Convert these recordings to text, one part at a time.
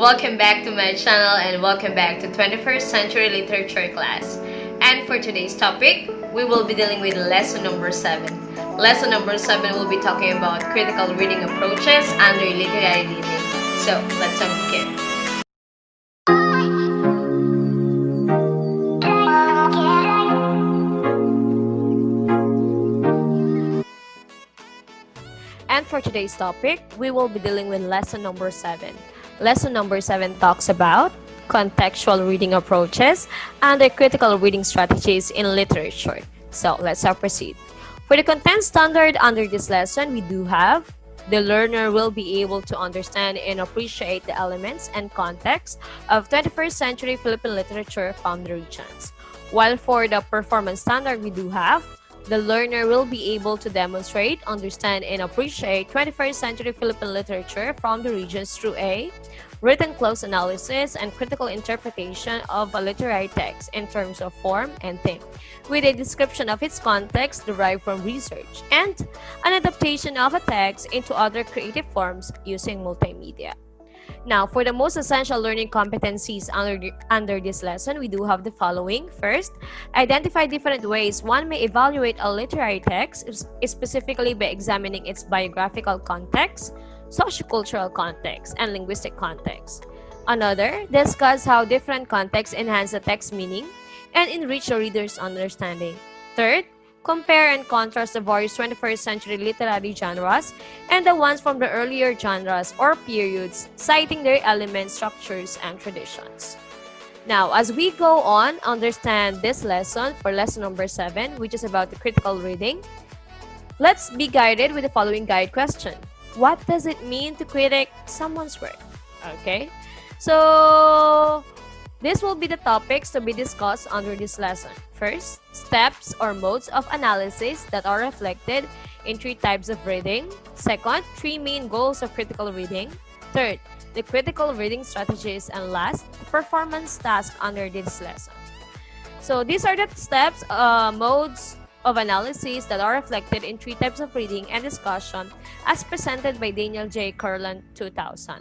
welcome back to my channel and welcome back to 21st Century Literature class. And for today's topic, we will be dealing with lesson number 7. Lesson number 7 will be talking about critical reading approaches under literary reading. So, let's begin. And for today's topic, we will be dealing with lesson number 7. Lesson number 7 talks about contextual reading approaches and the critical reading strategies in literature. So let's proceed. For the content standard under this lesson, we do have the learner will be able to understand and appreciate the elements and context of 21st century Philippine literature from the regions. While for the performance standard, we do have the learner will be able to demonstrate, understand, and appreciate 21st century Philippine literature from the regions through a written close analysis and critical interpretation of a literary text in terms of form and theme, with a description of its context derived from research, and an adaptation of a text into other creative forms using multimedia. Now, for the most essential learning competencies under this lesson, we do have the following. First, identify different ways one may evaluate a literary text, specifically by examining its biographical context, sociocultural context, and linguistic context. Another, discuss how different contexts enhance the text meaning and enrich the reader's understanding. Third, compare and contrast the various 21st century literary genres and the ones from the earlier genres or periods, citing their elements, structures, and traditions. Now, as we go on, understand this lesson for lesson number 7, which is about the critical reading, let's be guided with the following guide question. What does it mean to critique someone's work? Okay, so this will be the topics to be discussed under this lesson. First, steps or modes of analysis that are reflected in 3 types of reading. Second, 3 main goals of critical reading. Third, the critical reading strategies. And last, the performance task under this lesson. So these are the steps, modes of analysis that are reflected in 3 types of reading and discussion as presented by Daniel J. Curland 2000.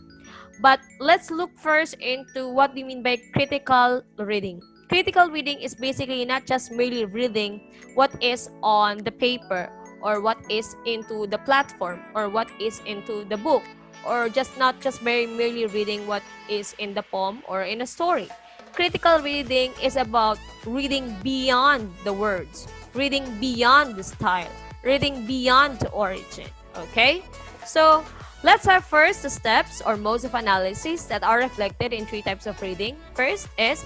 But let's look first into what we mean by critical reading. Critical reading is basically not just merely reading what is on the paper or what is into the platform or what is into the book, or not just merely reading what is in the poem or in a story. Critical reading is about reading beyond the words, reading beyond the style, reading beyond the origin. Okay? So let's have first the steps or modes of analysis that are reflected in 3 types of reading. First is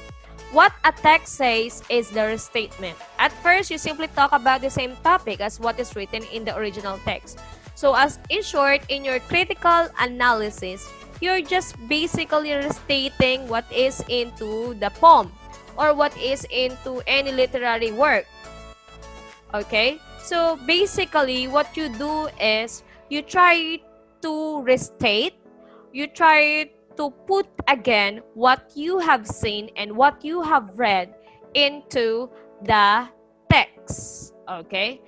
what a text says is the restatement. At first, you simply talk about the same topic as what is written in the original text. So as in short, in your critical analysis, you're just basically restating what is into the poem or what is into any literary work. Okay? So basically, what you do is you try to restate, you try to put again what you have seen and what you have read into the text. Okay?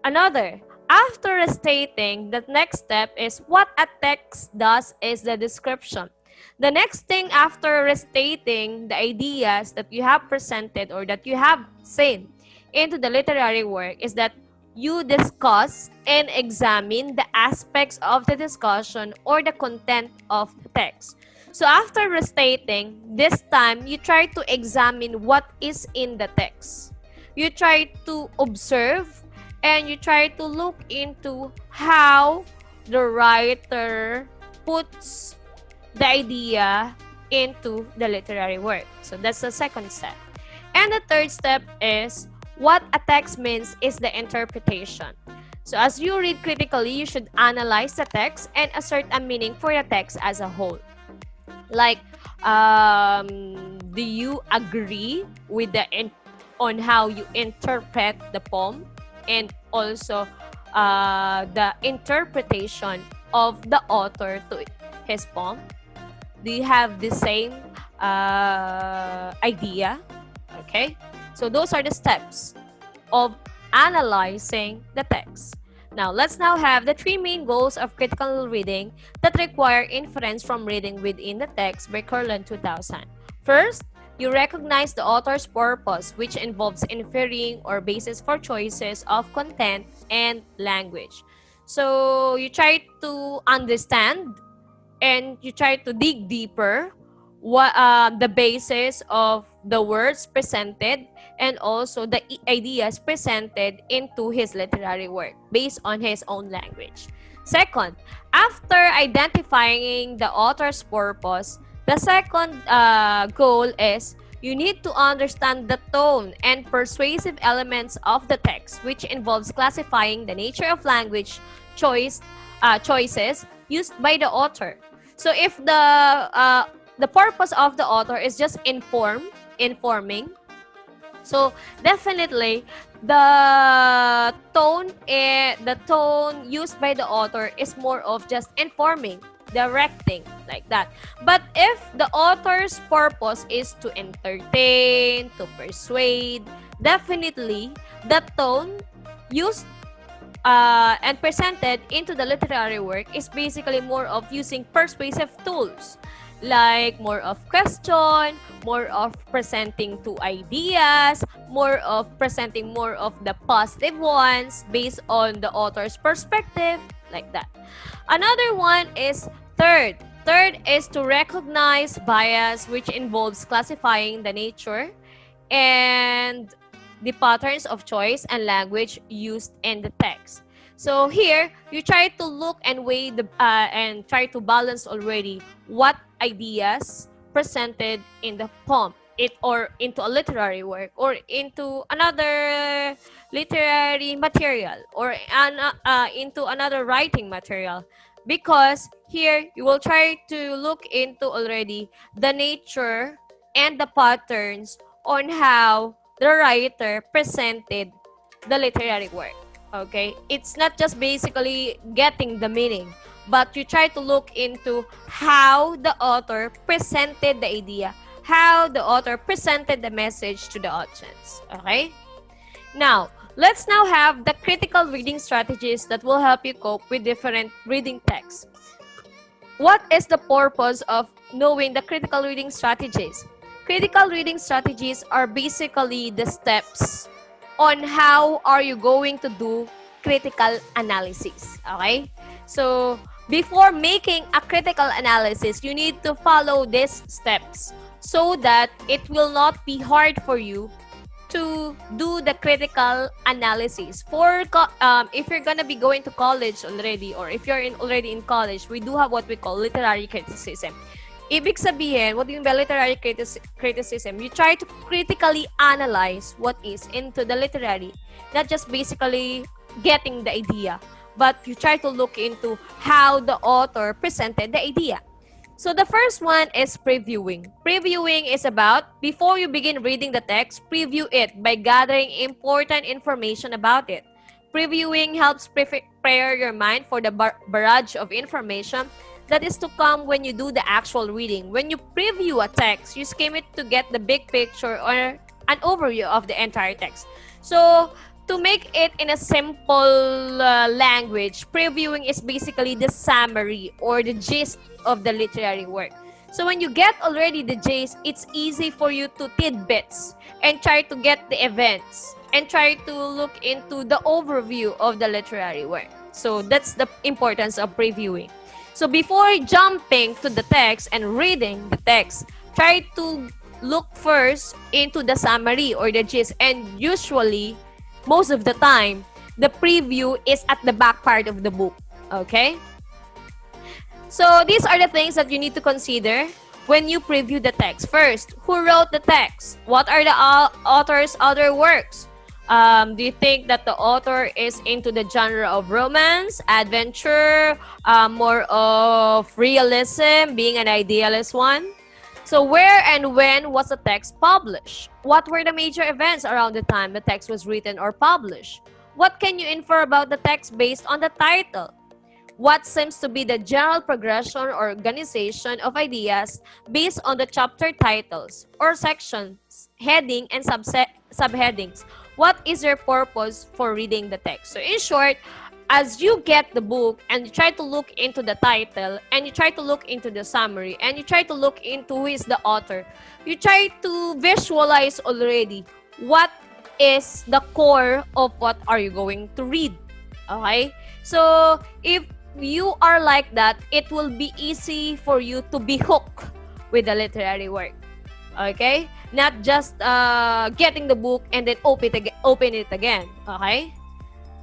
Another, after restating, the next step is what a text does is the description. The next thing after restating the ideas that you have presented or that you have seen into the literary work is that you discuss and examine the aspects of the discussion or the content of the text. So after restating, this time you try to examine what is in the text. You try to observe and you try to look into how the writer puts the idea into the literary work. So that's the second step. And the third step is what a text means is the interpretation. So as you read critically, you should analyze the text and assert a meaning for the text as a whole. Like, do you agree with on how you interpret the poem and also the interpretation of the author to his poem? Do you have the same idea? Okay, so those are the steps of analyzing the text. Now, let's now have the three main goals of critical reading that require inference from reading within the text by Curlin 2000. First, you recognize the author's purpose, which involves inferring or basis for choices of content and language. So, you try to understand and you try to dig deeper what the basis of the words presented and also the ideas presented into his literary work based on his own language. Second, after identifying the author's purpose, the second goal is you need to understand the tone and persuasive elements of the text, which involves classifying the nature of language choices used by the author. So if the purpose of the author is just informing, so definitely the tone used by the author is more of just informing, directing, like that. But if the author's purpose is to entertain, to persuade, definitely the tone used and presented into the literary work is basically more of using persuasive tools, like more of question, more of presenting two ideas, more of presenting more of the positive ones based on the author's perspective, like that. Another one is third. Third is to recognize bias, which involves classifying the nature and the patterns of choice and language used in the text. So here, you try to look and weigh and try to balance already what ideas presented in the poem, or into a literary work, or into another literary material, or into another writing material. Because here, you will try to look into already the nature and the patterns on how the writer presented the literary work. Okay, it's not just basically getting the meaning, but you try to look into how the author presented the idea, how the author presented the message to the audience. Okay, now let's now have the critical reading strategies that will help you cope with different reading texts. What is the purpose of knowing the critical reading strategies? Critical reading strategies are basically the steps on how are you going to do critical analysis. Okay? So, before making a critical analysis, you need to follow these steps so that it will not be hard for you to do the critical analysis. If you're gonna be going to college already, or if you're already in college, we do have what we call literary criticism. Ibig sabihin, what yung literary criticism? You try to critically analyze what is into the literary, not just basically getting the idea, but you try to look into how the author presented the idea. So the first one is previewing. Previewing is about, before you begin reading the text, preview it by gathering important information about it. Previewing helps prepare your mind for the barrage of information that is to come when you do the actual reading. When you preview a text, you skim it to get the big picture or an overview of the entire text. So, to make it in a simple language, previewing is basically the summary or the gist of the literary work. So when you get already the gist, it's easy for you to tidbits and try to get the events and try to look into the overview of the literary work. So that's the importance of previewing. So before jumping to the text and reading the text, try to look first into the summary or the gist. And usually, most of the time, the preview is at the back part of the book. Okay? So these are the things that you need to consider when you preview the text. First, who wrote the text? What are the author's other works? Do you think that the author is into the genre of romance, adventure, more of realism, being an idealist one? So where and when was the text published? What were the major events around the time the text was written or published? What can you infer about the text based on the title? What seems to be the general progression or organization of ideas based on the chapter titles or sections, heading, and subheadings? What is your purpose for reading the text? So in short, as you get the book and you try to look into the title and you try to look into the summary and you try to look into who is the author, you try to visualize already what is the core of what are you going to read. Okay? So, if you are like that, it will be easy for you to be hooked with the literary work. Okay? Not just getting the book and then open it again. Okay?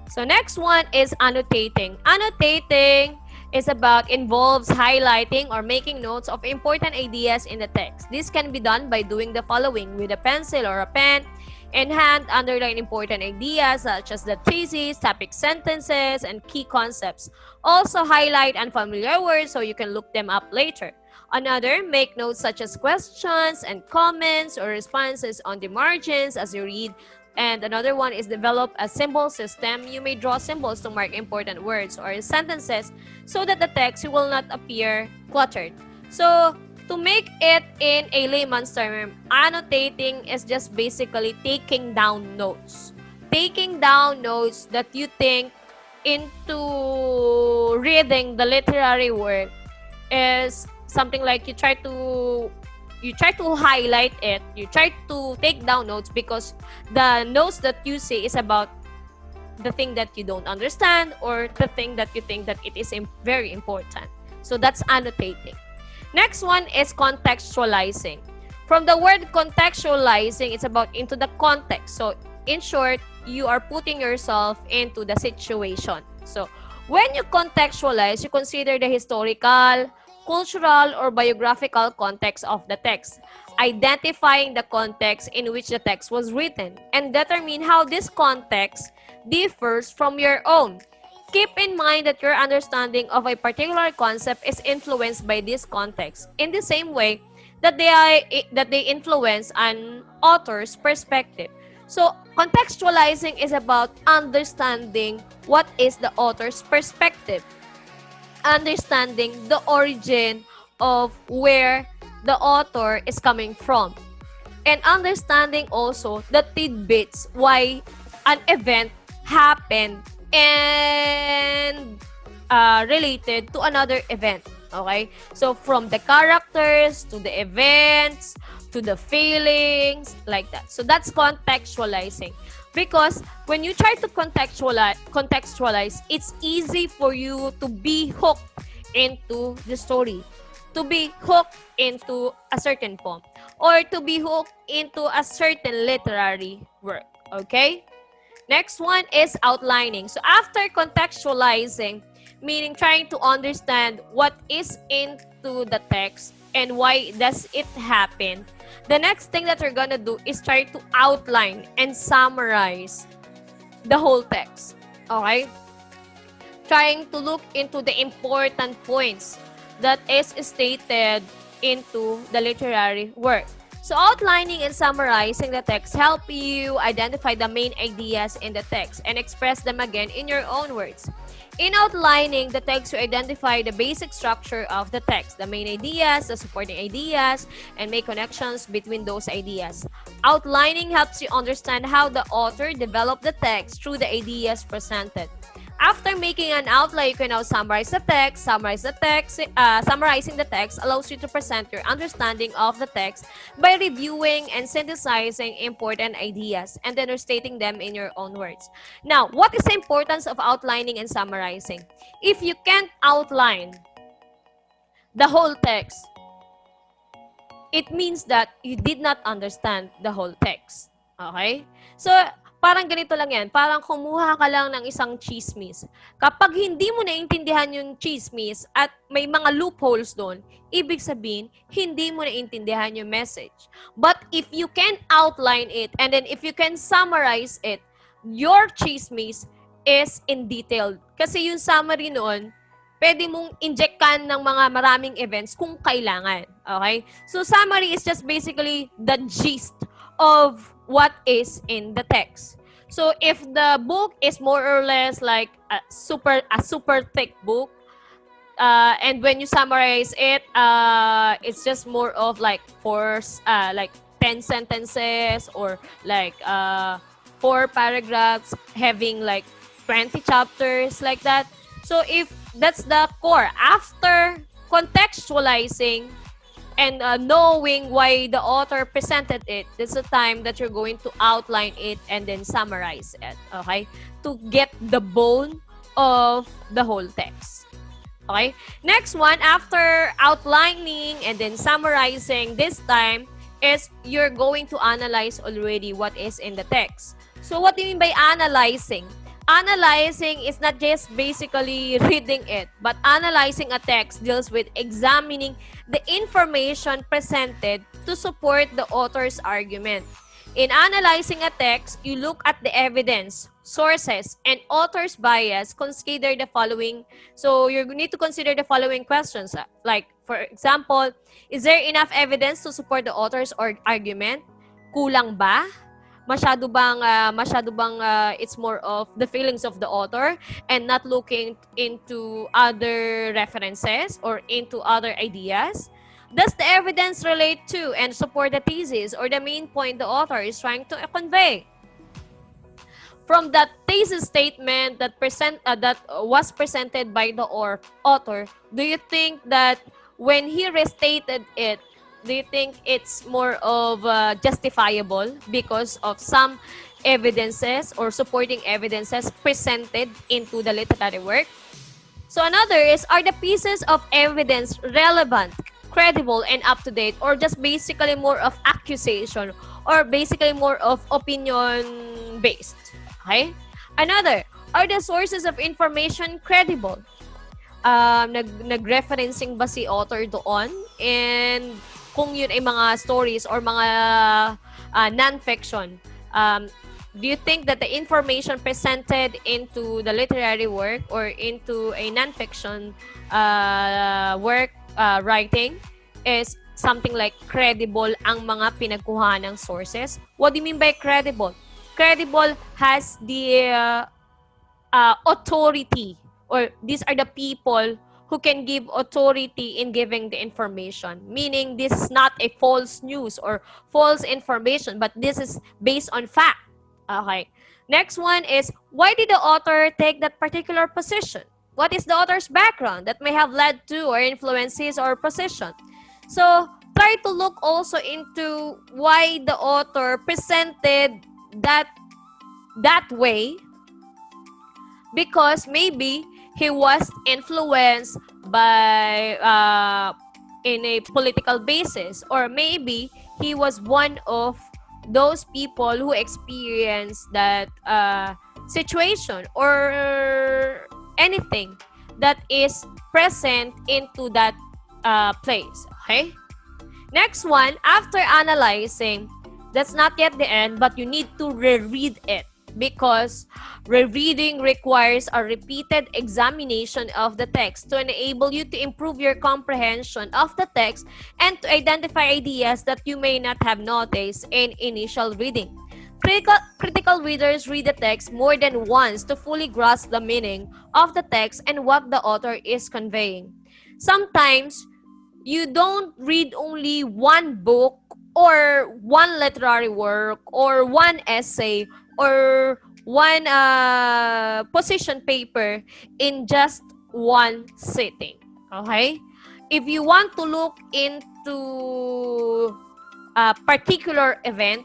So next one is annotating. Annotating involves highlighting or making notes of important ideas in the text. This can be done by doing the following: with a pencil or a pen in hand, underline important ideas such as the thesis, topic sentences, and key concepts. Also highlight unfamiliar words so you can look them up later. Another, make notes such as questions and comments or responses on the margins as you read. And another one is develop a symbol system. You may draw symbols to mark important words or sentences so that the text will not appear cluttered. So, to make it in a layman's term, annotating is just basically taking down notes. Taking down notes that you think into reading the literary work is something like you try to highlight it, you try to take down notes because the notes that you see is about the thing that you don't understand or the thing that you think that it is very important. So that's annotating. Next one is contextualizing. From the word contextualizing, it's about into the context. So in short, you are putting yourself into the situation. So when you contextualize, you consider the historical, cultural, or biographical context of the text, identifying the context in which the text was written, and determine how this context differs from your own. Keep in mind that your understanding of a particular concept is influenced by this context, in the same way that they influence an author's perspective. So, contextualizing is about understanding what is the author's perspective, understanding the origin of where the author is coming from, and understanding also the tidbits why an event happened and related to another event. Okay? So from the characters to the events to the feelings, like that. So that's contextualizing. Because when you try to contextualize, it's easy for you to be hooked into the story, to be hooked into a certain poem, or to be hooked into a certain literary work. Okay? Next one is outlining. So after contextualizing, meaning trying to understand what is into the text and why does it happen, the next thing that you're gonna do is try to outline and summarize the whole text. Okay? Trying to look into the important points that is stated into the literary work. So outlining and summarizing the text help you identify the main ideas in the text and express them again in your own words. In outlining the text, you identify the basic structure of the text, the main ideas, the supporting ideas, and make connections between those ideas. Outlining helps you understand how the author developed the text through the ideas presented. After making an outline, you can now summarize the text. Summarizing the text allows you to present your understanding of the text by reviewing and synthesizing important ideas and then restating them in your own words. Now, what is the importance of outlining and summarizing? If you can't outline the whole text, it means that you did not understand the whole text. Okay? So, parang ganito lang yan. Parang kumuha ka lang ng isang chismis. Kapag hindi mo naintindihan yung chismis at may mga loopholes doon, ibig sabihin, hindi mo naintindihan yung message. But if you can outline it and then if you can summarize it, your chismis is in detail. Kasi yung summary noon, pwede mong injectan ng mga maraming events kung kailangan. Okay? So, summary is just basically the gist of what is in the text. So if the book is more or less like a super thick book, and when you summarize it, it's just more of like like 10 sentences or like 4 paragraphs having like 20 chapters like that. So if that's the core, after contextualizing and knowing why the author presented it, that's the time that you're going to outline it and then summarize it, okay? To get the bone of the whole text. Okay? Next one, after outlining and then summarizing, this time is you're going to analyze already what is in the text. So what do you mean by analyzing? Analyzing is not just basically reading it, but analyzing a text deals with examining the information presented to support the author's argument. In analyzing a text, you look at the evidence, sources, and author's bias. Consider the following. So you need to consider the following questions. Like, for example, is there enough evidence to support the author's argument? Kulang ba? Masyado bang it's more of the feelings of the author and not looking into other references or into other ideas? Does the evidence relate to and support the thesis or the main point the author is trying to convey? From that thesis statement that was presented by the author, do you think that when he restated it, do you think it's more of justifiable because of some evidences or supporting evidences presented into the literary work? So another is, are the pieces of evidence relevant, credible, and up-to-date, or just basically more of accusation or basically more of opinion-based? Okay? Another, are the sources of information credible? Nag-referencing ba si author doon? And kung yun ay mga stories or mga non-fiction, do you think that the information presented into the literary work or into a non-fiction work writing is something like credible ang mga pinagkuha ng sources? What do you mean by credible? Credible has the authority, or these are the people who can give authority in giving the information. Meaning, this is not a false news or false information, but this is based on fact. Okay. Next one is, why did the author take that particular position? What is the author's background that may have led to or influenced his or position? So, try to look also into why the author presented that way, because maybe he was influenced by in a political basis, or maybe he was one of those people who experienced that situation or anything that is present into that place. Okay? Next one, after analyzing, that's not yet the end, but you need to reread it, because rereading requires a repeated examination of the text to enable you to improve your comprehension of the text and to identify ideas that you may not have noticed in initial reading. Critical readers read the text more than once to fully grasp the meaning of the text and what the author is conveying. Sometimes, you don't read only one book or one literary work or one essay or one position paper in just one sitting. Okay? If you want to look into a particular event,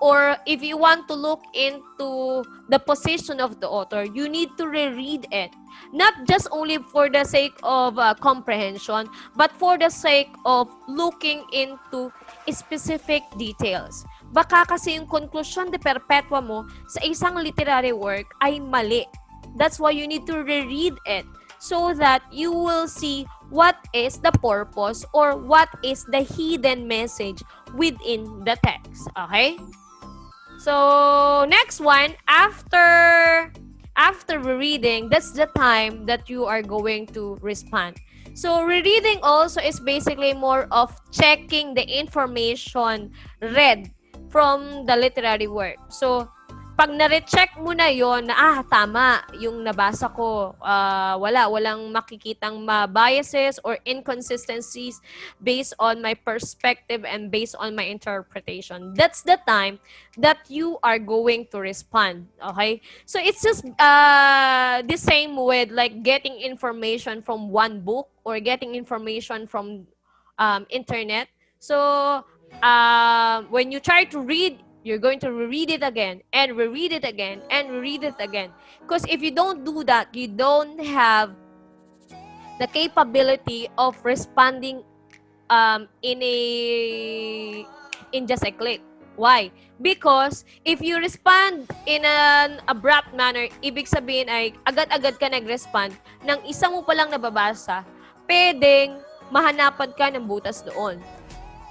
or if you want to look into the position of the author, you need to reread it. Not just only for the sake of comprehension, but for the sake of looking into specific details. Baka kasi yung conclusion de perpetua mo sa isang literary work ay mali. That's why you need to reread it, so that you will see what is the purpose or what is the hidden message within the text. Okay? So, next one, after rereading, that's the time that you are going to respond. So, rereading also is basically more of checking the information read from the literary work. So, pag na-recheck mo na yon na, tama, yung nabasa ko, walang makikitang biases or inconsistencies based on my perspective and based on my interpretation. That's the time that you are going to respond, okay? So it's just the same with like getting information from one book or getting information from internet. So when you try to read, you're going to reread it again and reread it again and reread it again. Because if you don't do that, you don't have the capability of responding in just a click. Why? Because if you respond in an abrupt manner, ibig sabihin ay agad-agad ka nag-respond, nang isa mo palang nababasa, pwedeng mahanapan ka ng butas doon.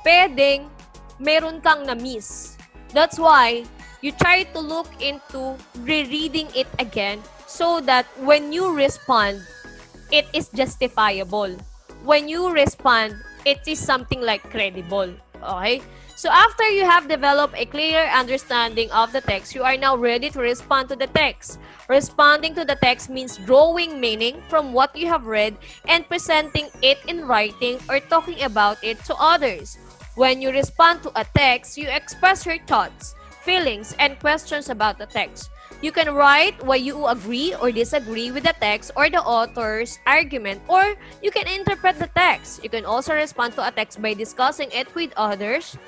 Pwedeng meron kang na-miss. That's why you try to look into rereading it again so that when you respond, it is justifiable. When you respond, it is something like credible. Okay? So after you have developed a clear understanding of the text, you are now ready to respond to the text. Responding to the text means drawing meaning from what you have read and presenting it in writing or talking about it to others. When you respond to a text, you express your thoughts, feelings, and questions about the text. You can write why you agree or disagree with the text or the author's argument, or you can interpret the text. You can also respond to a text by discussing it with others,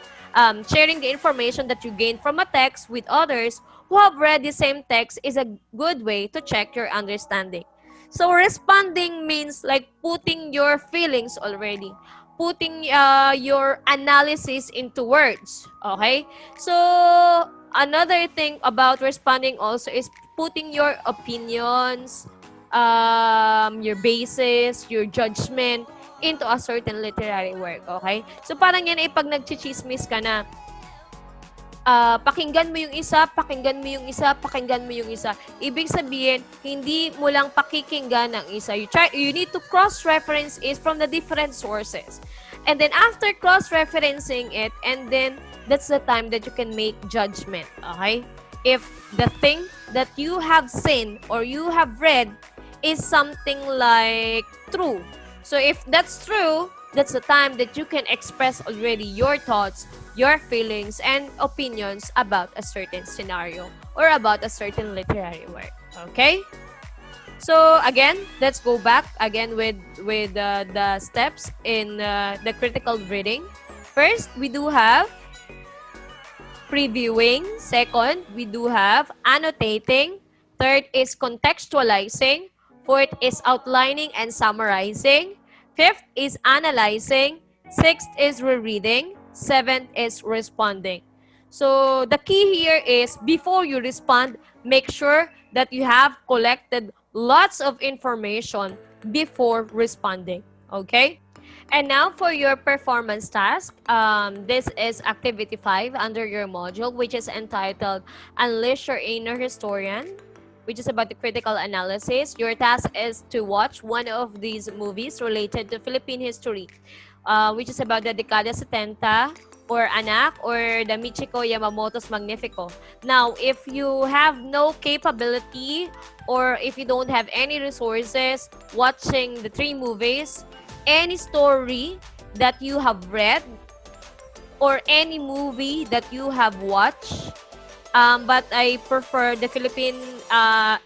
sharing the information that you gain from a text with others who have read the same text is a good way to check your understanding. So responding means like putting your feelings already, putting your analysis into words. Okay? So another thing about responding also is putting your opinions, your basis, your judgment into a certain literary work. Okay? So parang yan ay pag nagchichismis ka na, pakinggan mo yung isa, pakinggan mo yung isa, pakinggan mo yung isa. Ibig sabihin, hindi mo lang pakikinggan ng isa. You need to cross-reference it from the different sources. And then after cross-referencing it, and then that's the time that you can make judgment. Okay? If the thing that you have seen or you have read is something like true. So if that's true, that's the time that you can express already your thoughts, your feelings, and opinions about a certain scenario or about a certain literary work. Okay? So again, let's go back again with the steps in the critical reading. First, we do have previewing. Second, we do have annotating. Third is contextualizing. Fourth is outlining and summarizing. Fifth is analyzing. Sixth is rereading. Seventh is responding. So the key here is before you respond, make sure that you have collected lots of information before responding. Okay? And now for your performance task, this is activity 5 under your module, which is entitled Unleash Your Inner Historian, which is about the critical analysis. Your task is to watch one of these movies related to Philippine history, which is about the Dekada 70, or Anak, or the Michiko Yamamoto's Magnifico. Now, if you have no capability or if you don't have any resources watching the 3 movies, any story that you have read or any movie that you have watched, but I prefer the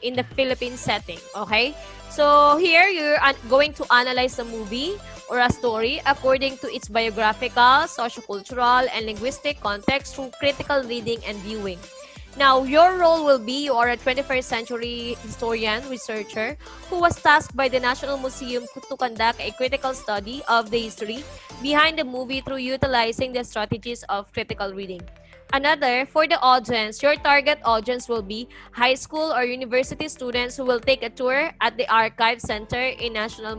in the Philippine setting, okay? So here you're going to analyze the movie or a story according to its biographical, sociocultural, and linguistic context through critical reading and viewing. Now, your role will be you are a 21st century historian, researcher, who was tasked by the National Museum to conduct a critical study of the history behind the movie through utilizing the strategies of critical reading. Another, for the audience, your target audience will be high school or university students who will take a tour at the Archive Center in National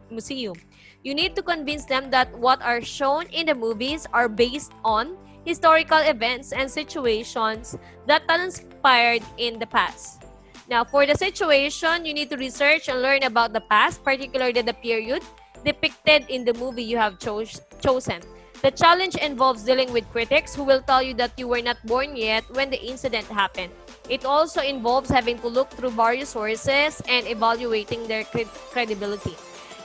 Museum. You need to convince them that what are shown in the movies are based on historical events and situations that transpired in the past. Now, for the situation, you need to research and learn about the past, particularly the period depicted in the movie you have chosen. The challenge involves dealing with critics who will tell you that you were not born yet when the incident happened. It also involves having to look through various sources and evaluating their credibility.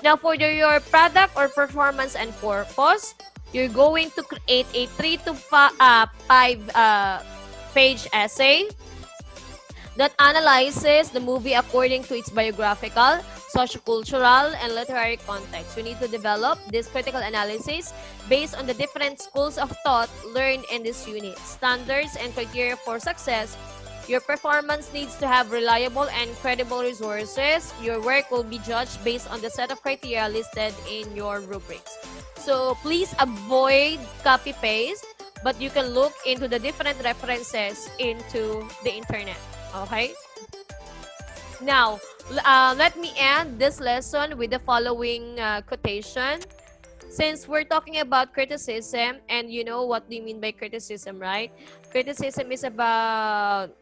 Now, for your product or performance and purpose, you're going to create a 3 to 5 page essay that analyzes the movie according to its biographical, sociocultural, and literary context. You need to develop this critical analysis based on the different schools of thought learned in this unit, standards, and criteria for success. Your performance needs to have reliable and credible resources. Your work will be judged based on the set of criteria listed in your rubrics. So please avoid copy-paste, but you can look into the different references into the internet. Okay? Now, let me end this lesson with the following quotation. Since we're talking about criticism, and you know what do you mean by criticism, right? Criticism is about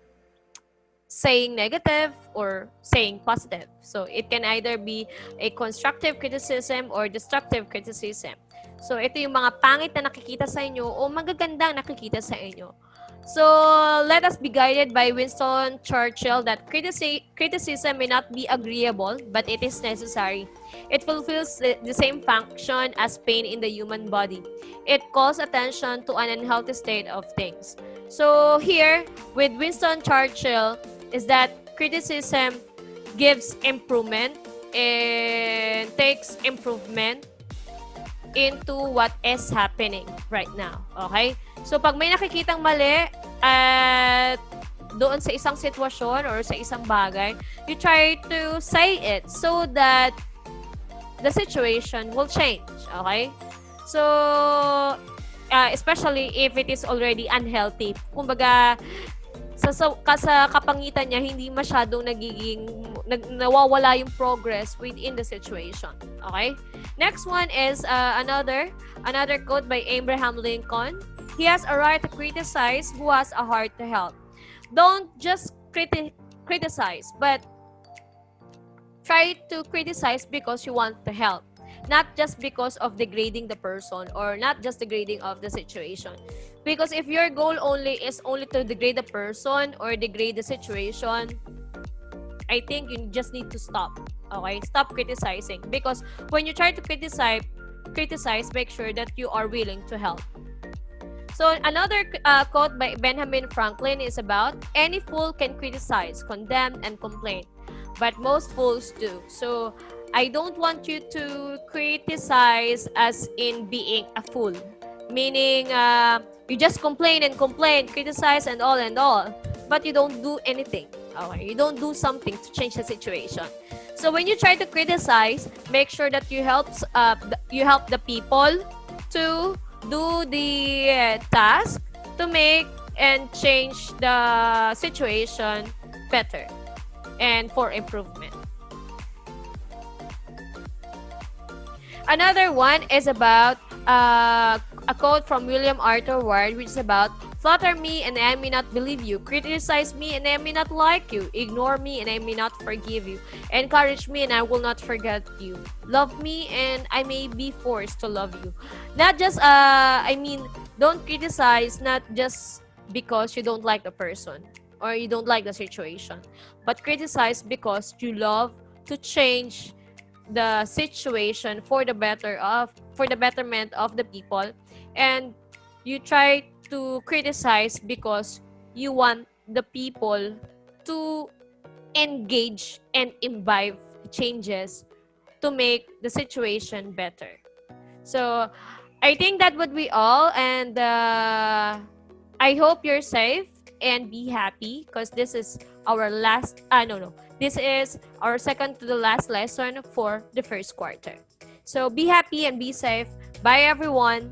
saying negative or saying positive. So it can either be a constructive criticism or destructive criticism. So ito yung mga pangit na nakikita sa inyo o magagandang nakikita sa inyo. So let us be guided by Winston Churchill that criticism may not be agreeable, but it is necessary. It fulfills the same function as pain in the human body. It calls attention to an unhealthy state of things. So here, with Winston Churchill, is that criticism gives improvement and takes improvement into what is happening right now. Okay? So, pag may nakikitang mali at doon sa isang sitwasyon or sa isang bagay, you try to say it so that the situation will change. Okay? So, especially if it is already unhealthy. Kumbaga, sa kapangitan niya, hindi masyadong nawawala yung progress within the situation. Okay? Next one is another quote by Abraham Lincoln. He has a right to criticize who has a heart to help. Don't just criticize, but try to criticize because you want to help. Not just because of degrading the person or not just degrading of the situation. Because if your goal is only to degrade the person or degrade the situation, I think you just need to stop. Okay? Stop criticizing. Because when you try to criticize, make sure that you are willing to help. So another quote by Benjamin Franklin is about, any fool can criticize, condemn, and complain, but most fools do. So I don't want you to criticize as in being a fool. Meaning, you just complain and complain, criticize and all, but you don't do anything. Okay? You don't do something to change the situation. So when you try to criticize, make sure that you help the people to do the task to make and change the situation better and for improvement. Another one is about a quote from William Arthur Ward, which is about, flatter me and I may not believe you, criticize me and I may not like you, ignore me and I may not forgive you, encourage me and I will not forget you, love me and I may be forced to love you. Not just don't criticize not just because you don't like the person or you don't like the situation, but criticize because you love to change the situation for the betterment of the people, and you try to criticize because you want the people to engage and imbibe changes to make the situation better. So I think that would be all, and I hope you're safe and be happy, because this is our this is our second to the last lesson for the first quarter. So be happy and be safe. Bye everyone.